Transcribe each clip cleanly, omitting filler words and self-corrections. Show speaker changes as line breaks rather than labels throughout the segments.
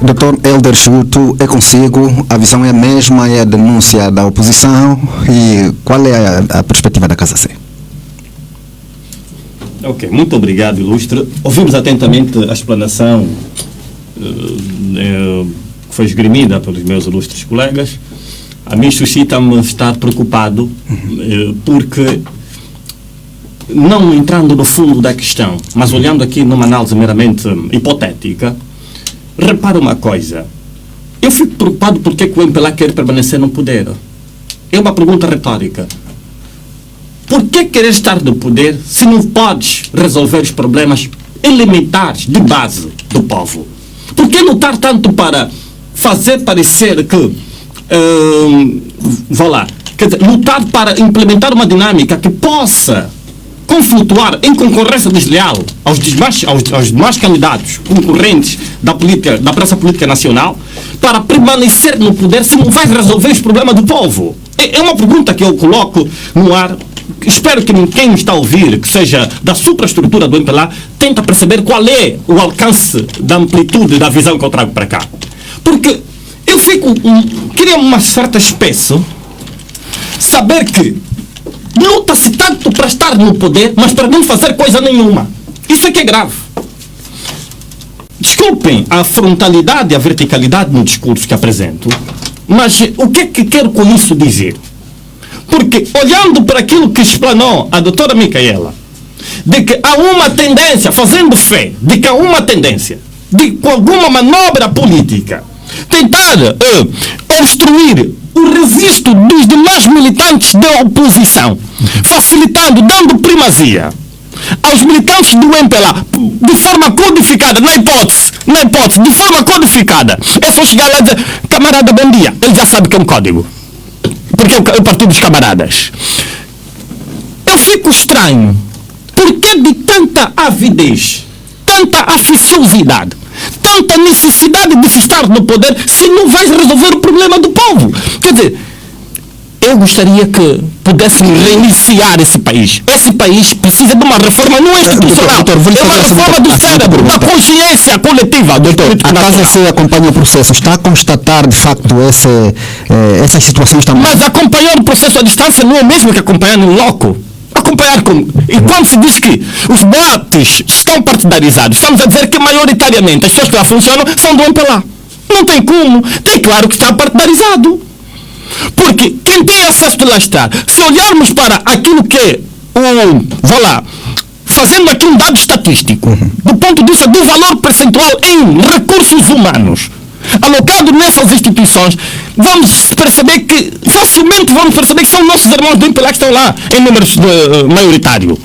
Doutor Hélder Chuto, é consigo, a visão é a mesma, é a denúncia da oposição, e qual é a perspectiva da Casa C?
Ok, muito obrigado, Ilustre. Ouvimos atentamente a explanação que foi esgrimida pelos meus ilustres colegas. A mim suscita-me estar preocupado porque, não entrando no fundo da questão, mas olhando aqui numa análise meramente hipotética, repara uma coisa. Eu fico preocupado porque que o MPLA quer permanecer no poder. É uma pergunta retórica. Por que querer estar no poder se não podes resolver os problemas elementares de base do povo? Por que lutar tanto para fazer parecer que quer dizer, lutar para implementar uma dinâmica que possa conflutuar em concorrência desleal aos demais candidatos concorrentes da praça política nacional, para permanecer no poder se não vai resolver os problemas do povo? É uma pergunta que eu coloco no ar. Espero que quem está a ouvir, que seja da superestrutura do MPLA, tenta perceber qual é o alcance da amplitude da visão que eu trago para cá. Porque eu queria uma certa espécie saber que luta-se tanto para estar no poder, mas para não fazer coisa nenhuma. Isso é que é grave. Desculpem a frontalidade e a verticalidade no discurso que apresento, mas o que é que quero com isso dizer? Porque, olhando para aquilo que explanou a doutora Micaela, de que há uma tendência, fazendo fé, de que há uma tendência, de com alguma manobra política, tentar obstruir o registro dos demais militantes da oposição, facilitando, dando primazia aos militantes do MPLA, de forma codificada, na hipótese, de forma codificada. É só chegar lá e dizer, camarada, bom dia. Ele já sabe que é um código. Porque é o Partido dos Camaradas. Eu fico estranho. Por que de tanta avidez, tanta aficiosidade, tanta necessidade de se estar no poder se não vais resolver o problema do povo? Quer dizer, eu gostaria que pudéssemos reiniciar esse país. Esse país precisa de uma reforma não institucional. É uma reforma do cérebro, da consciência coletiva.
Doutor, a Casa C acompanha o processo. Está a constatar, de facto, essas situações também?
Mas acompanhar o processo à distância não é o mesmo que acompanhar no loco. Acompanhar como... E quando se diz que os boatos estão partidarizados, estamos a dizer que maioritariamente as pessoas que lá funcionam são do MPLA. Não tem como. É claro que está partidarizado. Porque quem tem acesso de lá está. Se olharmos para aquilo que é fazendo aqui um dado estatístico, do ponto de vista do valor percentual em recursos humanos alocado nessas instituições, vamos perceber que, facilmente vamos perceber que são nossos irmãos do MPLA que estão lá, em números maioritário.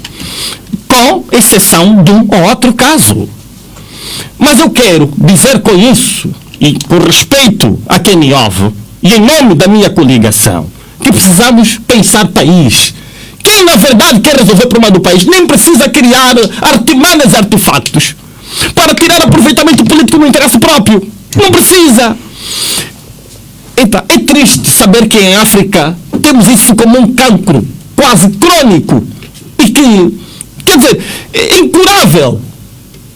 Com exceção de um ou outro caso. Mas eu quero dizer com isso, e por respeito a quem me ouve, e em nome da minha coligação, que precisamos pensar país. Quem na verdade quer resolver o problema do país nem precisa criar artimanhas e artefactos para tirar aproveitamento político no interesse próprio. Não precisa. Então, é triste saber que em África temos isso como um cancro quase crônico e que, quer dizer, é incurável.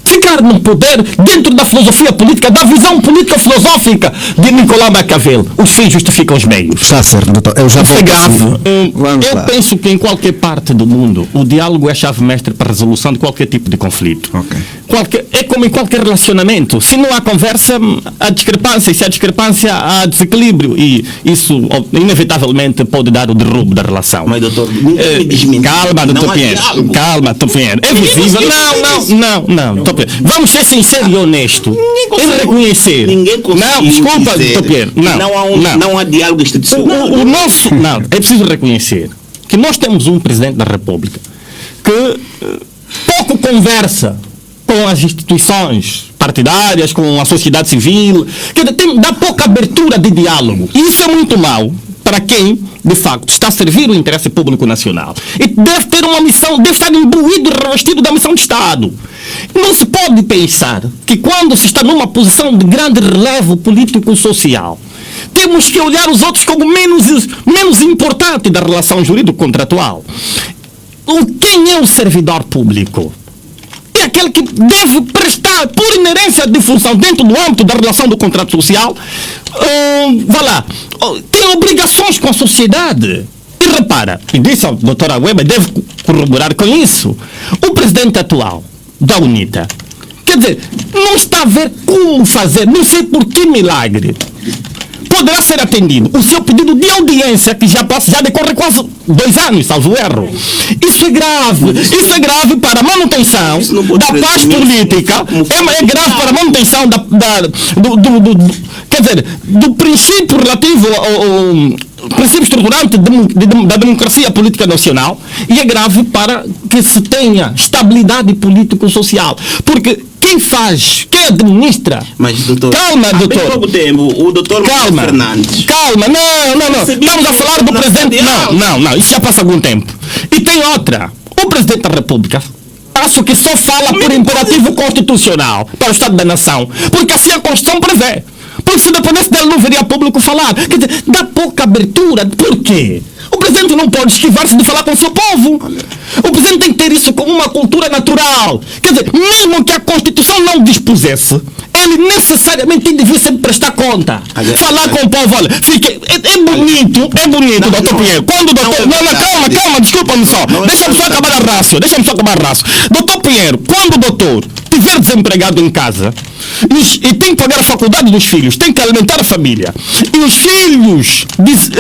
Ficar no poder dentro da filosofia política, da visão política filosófica de Nicolau Maquiavel. Os fins justificam os meios.
Está certo, doutor.
Isso é grave. Eu penso que em qualquer parte do mundo o diálogo é a chave mestre para a resolução de qualquer tipo de conflito.
Okay.
É como em qualquer relacionamento. Se não há conversa, há discrepância. E se há discrepância, há desequilíbrio. E isso, inevitavelmente, pode dar o derrubo da relação.
Mas, doutor, ninguém me desmentiu.
Calma, doutor Pinheiro. Calma, doutor Pinheiro. É visível. Não. Vamos ser sinceros e honestos. Em reconhecer.
Ninguém consegue.
Não, desculpa, doutor Pinheiro.
Não há diálogo institucional.
Não, é preciso reconhecer que nós temos um Presidente da República que pouco conversa com as instituições partidárias, com a sociedade civil, que dá pouca abertura de diálogo. E isso é muito mau para quem, de facto, está a servir o interesse público nacional. E deve ter uma missão, deve estar imbuído e revestido da missão de Estado. Não se pode pensar que quando se está numa posição de grande relevo político-social, temos que olhar os outros como menos importante da relação jurídico-contratual. Quem é o servidor público? que é aquele que deve prestar, por inerência de função, dentro do âmbito da relação do contrato social, tem obrigações com a sociedade. E repara, e disse a doutora Weber, deve corroborar com isso, o presidente atual da UNITA, quer dizer, não está a ver como fazer, não sei por que milagre, poderá ser atendido o seu pedido de audiência, que já decorre quase 2 anos, salvo erro. Isso é grave para a manutenção da paz política, é grave para a manutenção do princípio relativo ao princípio estruturante da democracia política nacional, e é grave para que se tenha estabilidade político-social. Porque quem administra...
Mas, doutor...
Calma, doutor.
Há pouco tempo, o doutor Fernandes...
Calma, não. Estamos a falar do presidente... Não, isso já passa algum tempo. E tem outra. O presidente da República, acho que só fala por imperativo constitucional para o Estado da Nação, porque assim a Constituição prevê. Porque se dependesse dele, não veria público falar. Quer dizer, dá pouca abertura. Por quê? O presidente não pode esquivar-se de falar com o seu povo. O presidente tem que ter isso como uma cultura natural. Quer dizer, mesmo que a Constituição não dispusesse, ele necessariamente devia sempre prestar conta. Falar com o povo, olha, é bonito, doutor Pinheiro. Quando o doutor... Calma, desculpa-me só. Deixa-me só acabar a rácio. Doutor Pinheiro, quando o doutor estiver desempregado em casa e tem que pagar a faculdade dos filhos, tem que alimentar a família, e os filhos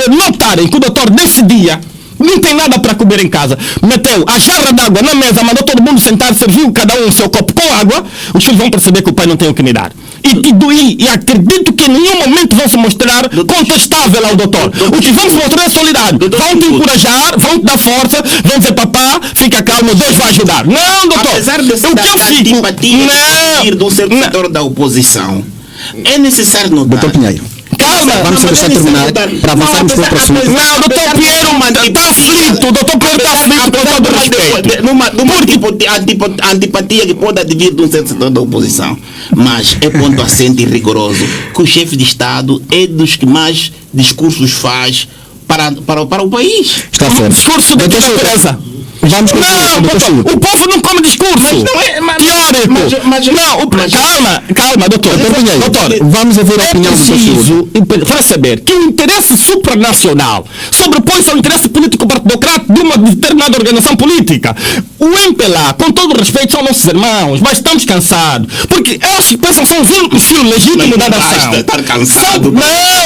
notarem que o doutor nesse dia não tem nada para comer em casa, meteu a jarra d'água na mesa, mandou todo mundo sentar, serviu cada um o seu copo com água, os filhos vão perceber que o pai não tem o que me dar. E acredito que em nenhum momento vão se mostrar contestável ao doutor. O que vão se mostrar é solidário. Vão te encorajar, vão te dar força, vão dizer, papá, fica calmo, Deus vai ajudar. Não, doutor.
Apesar de antipatia de um certo setor da oposição, é necessário notar...
Doutor Pinheiro.
Calma,
vamos deixar terminar para avançarmos para o próximo.
Não, doutor Pinheiro está aflito. O doutor Pinheiro está aflito com todo respeito.
Numa antipatia que pode advir de um certo setor da oposição. Mas é ponto assente e rigoroso que o chefe de Estado é dos que mais discursos faz para o país.
Está certo.
Discurso de natureza.
Vamos
o povo não come discurso teórico. Calma, doutor.
Vamos ouvir a opinião do
preciso perceber que o interesse supranacional sobrepõe-se ao interesse político-partidocrático de uma determinada organização política. O MPLA, com todo respeito, são nossos irmãos, mas estamos cansados. Porque eles que pensam que são os únicos filhos legítimos da nação.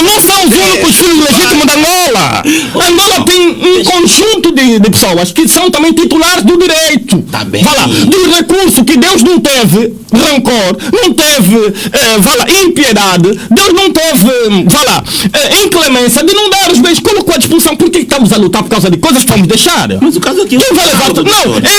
Não são os únicos filhos legítimos da Angola. Angola tem um conjunto de pessoas que são também titulares do direito.
Tá bem.
Do recurso que Deus não teve rancor, não teve impiedade, Deus não teve inclemência de não dar os bens, colocou à disposição. Por que estamos a lutar por causa de coisas que vamos deixar?
Mas o caso aqui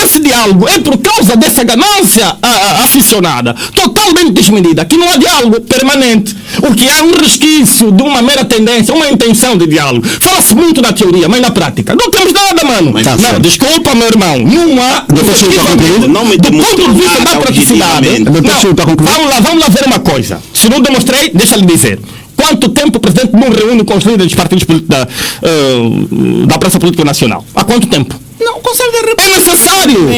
esse diálogo é por causa dessa ganância aficionada, totalmente desmedida, que não há diálogo permanente. O que é um resquício de uma mera tendência, uma intenção de diálogo. Fala-se muito na teoria, mas na prática não temos nada, mano. Desculpa, meu irmão, não há. Do ponto de vista da praticidade. Vamos lá ver uma coisa. Se não demonstrei, deixa-lhe dizer. Quanto tempo o presidente não reúne com os líderes dos partidos da praça política nacional? Há quanto tempo?
Não, o Conselho da República.
É necessário.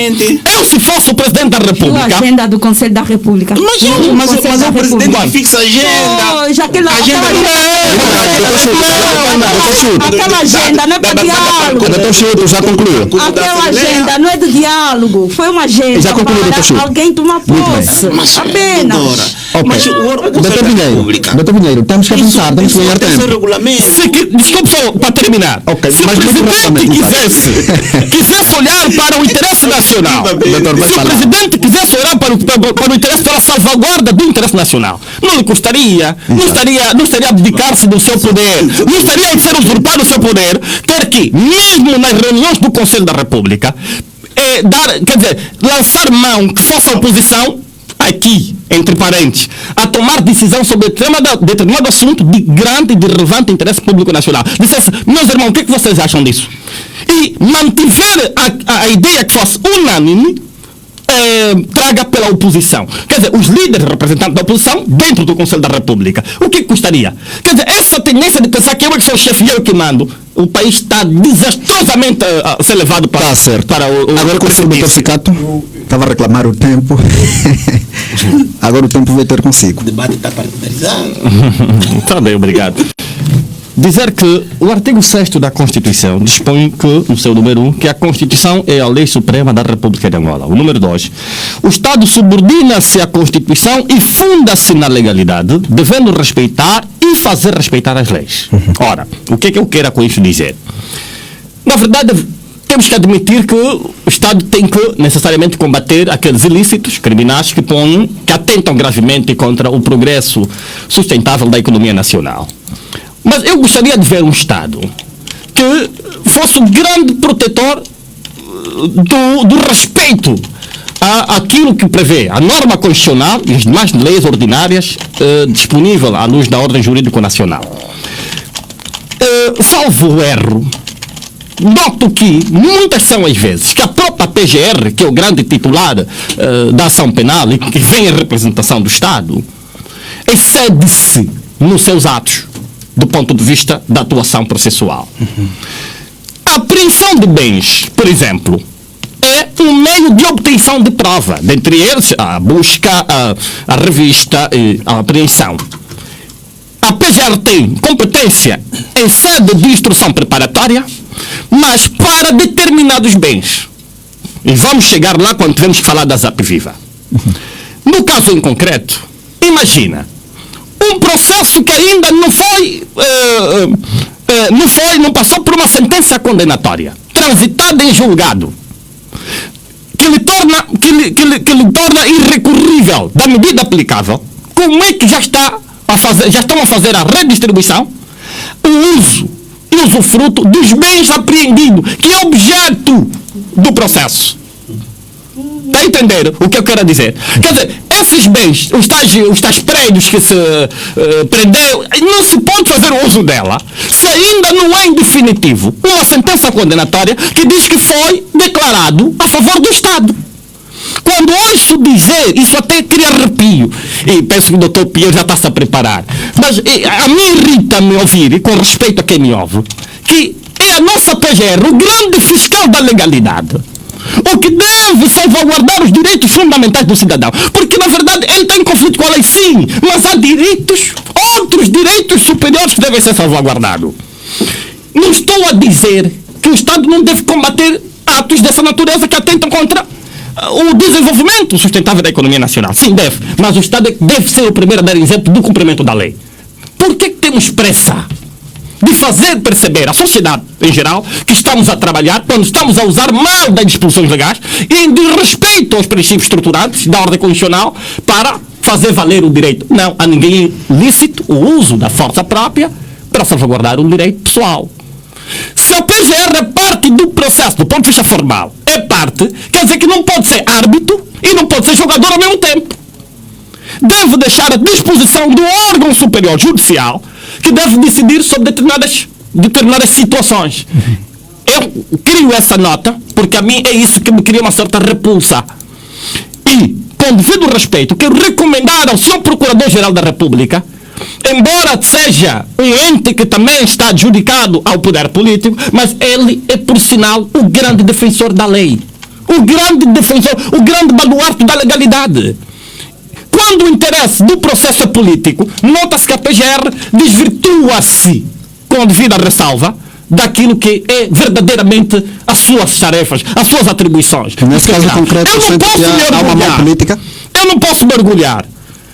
Eu, se fosse o presidente da República.
A agenda do Conselho da República.
Mas é o presidente que fixa a agenda.
Já que aquela agenda não é para diálogo.
Doutor Chico, já concluiu.
Aquela agenda não é de diálogo. Foi uma agenda.
Já concluiu, doutor Chico.
Alguém toma posse. Apenas.
Doutor Pinheiro, temos que avançar, temos que ganhar tempo.
Desculpe só, para terminar. Se o presidente quisesse olhar para o interesse nacional, se o presidente quisesse olhar para o interesse, para a salvaguarda do interesse nacional, não lhe custaria, não estaria a abdicar-se do seu poder, não estaria a ser usurpar o seu poder, ter que, mesmo nas reuniões do Conselho da República, lançar mão que fosse a oposição, aqui, entre parênteses, a tomar decisão sobre determinado assunto de grande e de relevante interesse público nacional. Dissesse, meus irmãos, o que vocês acham disso? E mantiver a ideia que fosse unânime, traga pela oposição. Quer dizer, os líderes representantes da oposição dentro do Conselho da República. O que custaria? Quer dizer, essa tendência de pensar que eu é que sou o chefe e eu que mando, o país está desastrosamente a ser levado para,
certo.
para o...
Agora com o Dr. Cicato. Estava a reclamar o tempo. Agora o tempo vai ter consigo.
O debate está partidarizado.
Está bem, obrigado. Dizer que o artigo 6º da Constituição dispõe que, no seu número 1, que a Constituição é a lei suprema da República de Angola. O número 2, o Estado subordina-se à Constituição e funda-se na legalidade, devendo respeitar e fazer respeitar as leis. Ora, o que é que eu quero com isso dizer? Na verdade, temos que admitir que o Estado tem que necessariamente combater aqueles ilícitos criminais que atentam gravemente contra o progresso sustentável da economia nacional. Mas eu gostaria de ver um Estado que fosse o grande protetor do respeito àquilo que prevê a norma constitucional e as demais leis ordinárias disponível à luz da ordem jurídica nacional. Salvo o erro, noto que muitas são as vezes que a própria PGR, que é o grande titular da ação penal e que vem em representação do Estado, excede-se nos seus atos do ponto de vista da atuação processual. A apreensão de bens, por exemplo, é um meio de obtenção de prova, dentre eles a busca, a revista e a apreensão. A PGR tem competência em sede de instrução preparatória, mas para determinados bens. E vamos chegar lá quando tivermos que falar da ZAP Viva. No caso em concreto, imagina um processo que ainda não passou por uma sentença condenatória, transitada em julgado, que lhe torna irrecorrível da medida aplicável. Como é que já estão a fazer a redistribuição, o uso e usufruto dos bens apreendidos, que é objeto do processo? Está a entender o que eu quero dizer? Quer dizer, esses bens, os tais prédios que se prendeu, não se pode fazer o uso dela se ainda não é em definitivo uma sentença condenatória que diz que foi declarado a favor do Estado. Quando ouço dizer, isso até cria arrepio, e penso que o doutor Pinheiro já está-se a preparar, mas a mim irrita-me ouvir, e com respeito a quem me ouve, que é a nossa PGR, o grande fiscal da legalidade, o que deve salvaguardar os direitos fundamentais do cidadão. Porque, na verdade, ele está em conflito com a lei, sim, mas há outros direitos superiores que devem ser salvaguardados. Não estou a dizer que o Estado não deve combater atos dessa natureza que atentam contra o desenvolvimento sustentável da economia nacional. Sim, deve. Mas o Estado deve ser o primeiro a dar exemplo do cumprimento da lei. Por que temos pressa de fazer perceber à sociedade em geral que estamos a trabalhar, quando estamos a usar mal das disposições legais e de respeito aos princípios estruturantes da ordem constitucional para fazer valer o direito? Não, a ninguém é lícito o uso da força própria para salvaguardar um direito pessoal. Se a PGR é parte do processo, do ponto de vista formal, é parte, quer dizer que não pode ser árbitro e não pode ser jogador ao mesmo tempo. Deve deixar a disposição do órgão superior judicial que deve decidir sobre determinadas situações. Eu crio essa nota porque a mim é isso que me cria uma certa repulsa. E, com devido respeito, quero recomendar ao Sr. Procurador-Geral da República, embora seja um ente que também está adjudicado ao poder político, mas ele é, por sinal, o grande defensor da lei. O grande defensor, o grande baluarte da legalidade. Quando o interesse do processo é político, nota-se que a PGR desvirtua-se, com a devida ressalva, daquilo que é verdadeiramente as suas tarefas, as suas atribuições.
Nesse caso concreto, há uma má política?
Eu não posso me orgulhar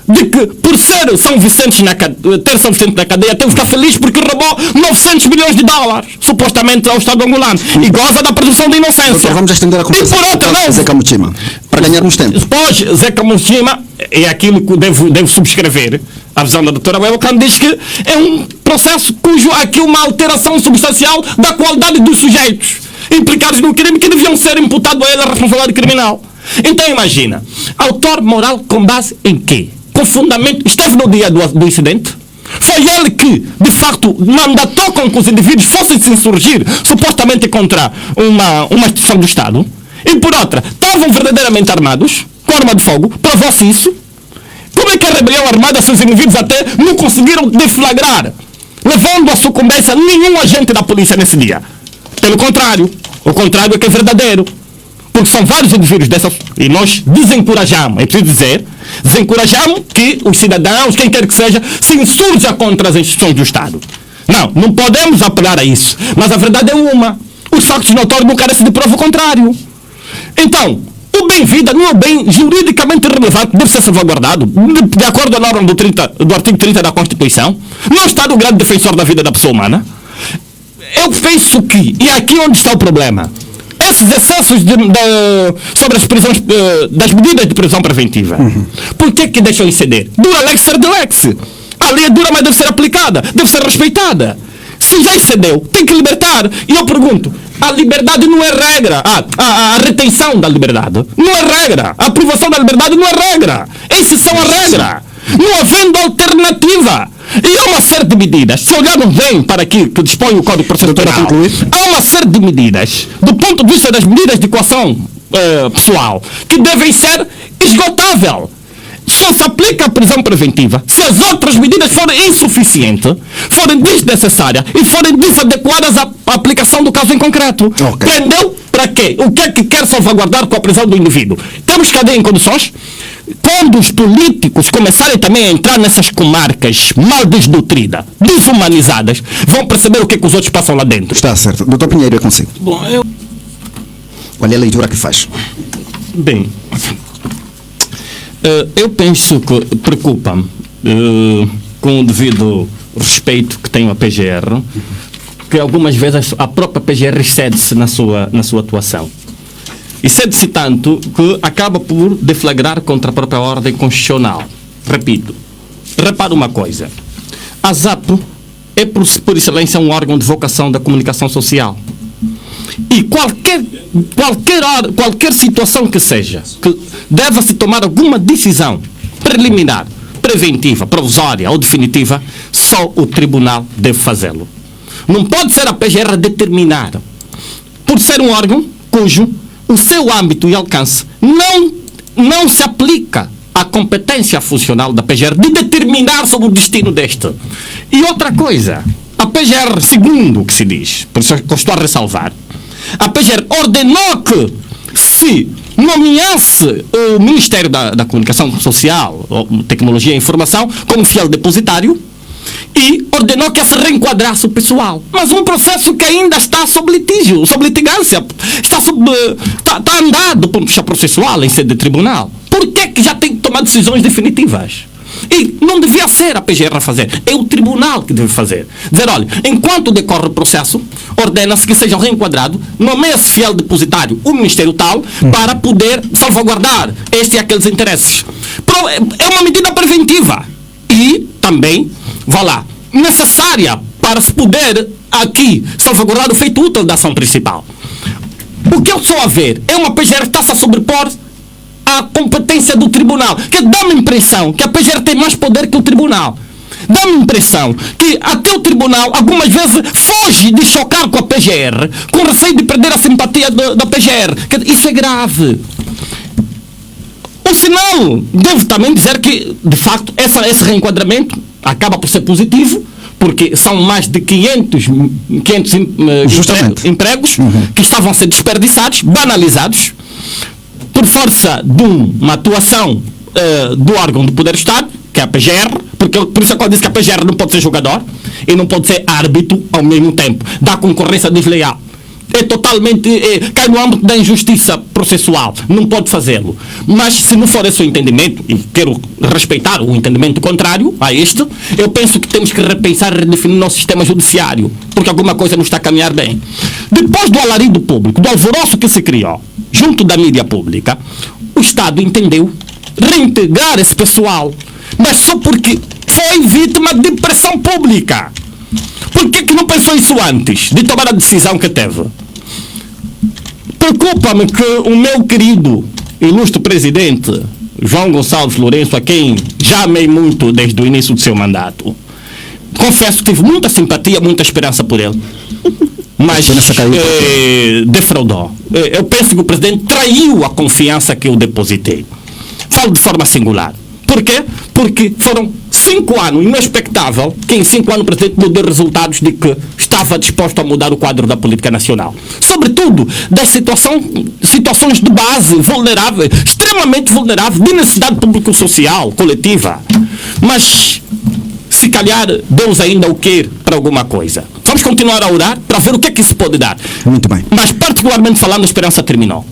de que, por ser São Vicente na cadeia, tenho que ficar feliz porque roubou 900 milhões de dólares, supostamente ao Estado angolano, e goza da presunção de inocência.
Vamos estender a conversa com Zeca Muchima, para ganharmos tempo.
Depois, Zeca Muchima, é aquilo que devo subscrever, a visão da doutora Bela, quando diz que é um processo cujo há aqui uma alteração substancial da qualidade dos sujeitos implicados no crime que deviam ser imputados a ele a responsabilidade criminal. Então imagina, autor moral com base em quê? Com fundamento, esteve no dia do incidente, foi ele que, de facto, mandatou com que os indivíduos fossem se insurgir, supostamente contra uma instituição do Estado, e por outra, estavam verdadeiramente armados, com arma de fogo, provou-se isso. Como é que a rebelião armada, seus indivíduos até não conseguiram deflagrar, levando à sucumbência nenhum agente da polícia nesse dia? Pelo contrário, o contrário é que é verdadeiro. Porque são vários indivíduos dessas, e nós desencorajamos, é preciso dizer, desencorajamos que os cidadãos, quem quer que seja, se insurja contra as instituições do Estado. Não podemos apelar a isso. Mas a verdade é uma. Os factos notórios não carecem de prova contrário. Então, o bem-vida não é um bem juridicamente relevante, deve ser salvaguardado, de acordo à norma do artigo 30 da Constituição. Não está no grande defensor da vida da pessoa humana. Eu penso que, e aqui onde está o problema, esses excessos sobre as prisões, das medidas de prisão preventiva, por que deixam exceder? Dura lex sed lex. A lei é dura, mas deve ser aplicada, deve ser respeitada. Se já excedeu, tem que libertar. E eu pergunto, a liberdade não é regra. A retenção da liberdade não é regra. A privação da liberdade não é regra. É exceção à regra. Não havendo alternativa. E há uma série de medidas. Se olharmos bem para aquilo que dispõe o Código de Processo Penal, há uma série de medidas, do ponto de vista das medidas de coação pessoal, que devem ser esgotáveis. Só se aplica a prisão preventiva se as outras medidas forem insuficientes, forem desnecessárias e forem desadequadas à aplicação do caso em concreto.
Okay.
Prendeu para quê? O que é que quer salvaguardar com a prisão do indivíduo? Temos cadeia em condições? Quando os políticos começarem também a entrar nessas comarcas mal desnutridas, desumanizadas, vão perceber o que os outros passam lá dentro.
Está certo. Doutor Pinheiro, eu consigo.
Bom,
Qual é a leitura que faz?
Bem, eu penso que preocupa-me, com o devido respeito que tenho à PGR, que algumas vezes a própria PGR excede-se na sua atuação. Excede-se tanto que acaba por deflagrar contra a própria ordem constitucional. Repito, repara uma coisa. A ZAP é, por excelência, um órgão de vocação da comunicação social. E qualquer situação que seja, que deva-se tomar alguma decisão preliminar, preventiva, provisória ou definitiva, só o tribunal deve fazê-lo. Não pode ser a PGR a determinar, por ser um órgão cujo o seu âmbito e alcance não se aplica à competência funcional da PGR de determinar sobre o destino deste. E outra coisa, a PGR, segundo o que se diz, por isso que eu estou a ressalvar, a PGR ordenou que se nomeasse o Ministério da Comunicação Social, Tecnologia e Informação como fiel depositário e ordenou que se reenquadrasse o pessoal. Mas um processo que ainda está sob litígio, sob litigância, está andado por vista processual em sede de tribunal. Por que já tem que tomar decisões definitivas? E não devia ser a PGR a fazer, é o tribunal que deve fazer. Dizer, olha, enquanto decorre o processo, ordena-se que sejam reenquadrados, nomeia-se fiel depositário o Ministério tal, para poder salvaguardar este e aqueles interesses. É uma medida preventiva e também, vá lá, necessária para se poder aqui salvaguardar o feito útil da ação principal. O que eu estou a ver é uma PGR que está-se a sobrepor à competência do tribunal, que dá-me a impressão que a PGR tem mais poder que o tribunal. Dá-me a impressão que até o tribunal algumas vezes foge de chocar com a PGR, com receio de perder a simpatia da PGR. Isso é grave. O sinal, devo também dizer que, de facto, esse reenquadramento acaba por ser positivo, porque são mais de 500 empregos que estavam a ser desperdiçados, banalizados, por força de uma atuação do órgão do Poder do Estado, que é a PGR, porque por isso é que eu disse que a PGR não pode ser jogador e não pode ser árbitro ao mesmo tempo da concorrência desleal. É totalmente, cai no âmbito da injustiça processual, não pode fazê-lo. Mas se não for esse o entendimento, e quero respeitar o entendimento contrário a este, eu penso que temos que repensar e redefinir o nosso sistema judiciário, porque alguma coisa não está a caminhar bem. Depois do alarido público, do alvoroço que se criou junto da mídia pública, o Estado entendeu reintegrar esse pessoal, mas só porque foi vítima de pressão pública. Por que não pensou isso antes de tomar a decisão que teve? Preocupa-me que o meu querido, ilustre presidente, João Gonçalves Lourenço, a quem já amei muito desde o início do seu mandato, confesso que tive muita simpatia, muita esperança por ele, mas defraudou. Eu penso que o presidente traiu a confiança que eu depositei. Falo de forma singular. Por quê? Porque foram 5 anos, e não é expectável que em 5 anos o presidente não dê resultados de que estava disposto a mudar o quadro da política nacional. Sobretudo das situações de base vulneráveis, extremamente vulneráveis, de necessidade público-social, coletiva. Mas, se calhar, Deus ainda o quer para alguma coisa. Vamos continuar a orar para ver o que é que isso pode dar.
Muito bem.
Mas, particularmente falando, a esperança terminou.